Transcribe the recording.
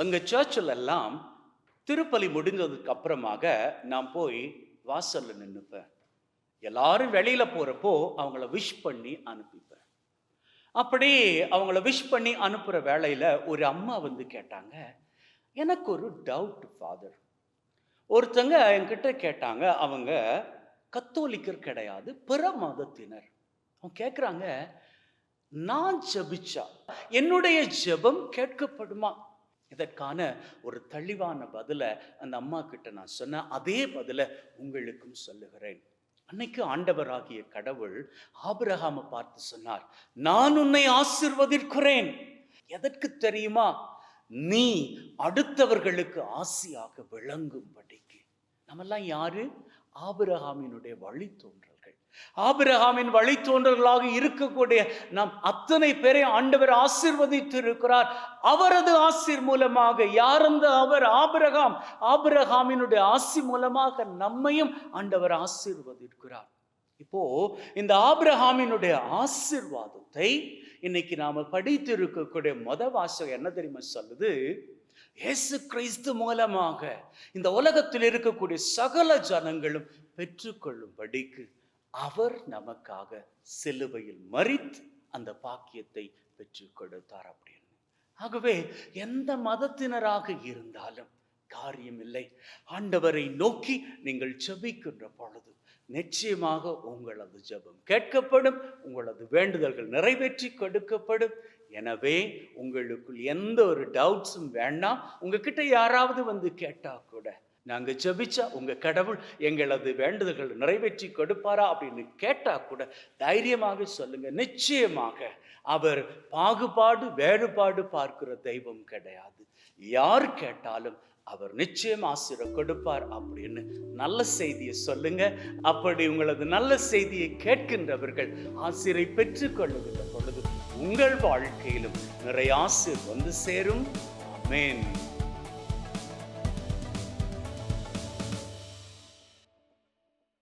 எங்கள் சர்ச்சில் எல்லாம் திருப்பலி முடிஞ்சதுக்கு அப்புறமாக நான் போய் வாசலில் நின்றுப்பேன். எல்லாரும் வெளியில் போகிறப்போ அவங்கள விஷ் பண்ணி அனுப்பிப்பேன். அப்படி அவங்கள விஷ் பண்ணி அனுப்புகிற வேளையில் ஒரு அம்மா வந்து கேட்டாங்க, எனக்கு ஒரு டவுட் ஃபாதர். ஒருத்தங்க என்கிட்ட கேட்டாங்க, அவங்க கத்தோலிக்கர் கிடையாது, பிற மதத்தினர். அவங்க கேட்குறாங்க, நான் ஜெபிச்சா என்னுடைய ஜெபம் கேட்கப்படுமா? இதற்கான ஒரு தெளிவான பதிலை அந்த அம்மா கிட்ட நான் சொன்னேன். அதே பதிலை உங்களுக்கும் சொல்லுகிறேன். அன்னைக்கு ஆண்டவராகிய கடவுள் ஆபிரகாமை பார்த்து சொன்னார், நான் உன்னை ஆசீர்வதிக்கிறேன். எதற்கு தெரியுமா? நீ அடுத்தவர்களுக்கு ஆசியாக விளங்கும்படிக்கு. நம்மெல்லாம் யாரு? ஆபிரகாமினுடைய வழித்தோன்றல்கள். ஆபிரகாமின் வழித்தோன்றல்களாக இருக்கக்கூடிய நாம் அத்தனை பேரை ஆண்டவர் ஆசீர்வதித்து இருக்கிறார். அவரது ஆசீர் மூலமாக யார் அந்த அவர்? ஆபிரகாம். ஆபிரகாமினுடைய ஆசி மூலமாக நம்மையும் ஆண்டவர் ஆசீர்வதிக்கிறார். இப்போ இந்த ஆபிரகாமினுடைய ஆசீர்வாதத்தை இன்னைக்கு நாம படித்து இருக்கக்கூடிய வாசகம் என்ன தெரியுமா சொல்லுது? இயேசு கிறிஸ்து மூலமாக இந்த உலகத்தில் இருக்கக்கூடிய சகல ஜனங்களும் பெற்றுக்கொள்ளும்படிக்கு அவர் நமக்காக சிலுவையில் மரித்து அந்த பாக்கியத்தை பெற்றுக் கொடுத்தார் அப்படின்னு. ஆகவே எந்த மதத்தினராக இருந்தாலும் காரியமில்லை. ஆண்டவரை நோக்கி நீங்கள் ஜெபிக்கின்ற பொழுது நிச்சயமாக உங்களது ஜெபம் கேட்கப்படும், உங்களது வேண்டுதல்கள் நிறைவேற்றி கொடுக்கப்படும். எனவே உங்களுக்குள் எந்த ஒரு டவுட்ஸும் வேண்டாம். உங்ககிட்ட யாராவது வந்து கேட்டா கூட, நாங்க ஜெபிச்சா உங்க கடவுள் எங்களது வேண்டுதல்கள் நிறைவேற்றி கொடுப்பாரா அப்படின்னு கேட்டா கூட தைரியமாக சொல்லுங்க. நிச்சயமாக அவர் பாகுபாடு வேறுபாடு பார்க்கிற தெய்வம் கிடையாது. யார் கேட்டாலும் அவர் நிச்சயம் ஆசீர்வாதம் கொடுப்பார் அப்படின்னு நல்ல செய்தியை சொல்லுங்க. அப்படி உங்களது நல்ல செய்தியை கேட்கின்றவர்கள் ஆசீரை பெற்றுக் கொள்ளுகின்ற பொழுது உங்கள் வாழ்க்கையிலும் நிறைய ஆசீர் வந்து சேரும். ஆமென்.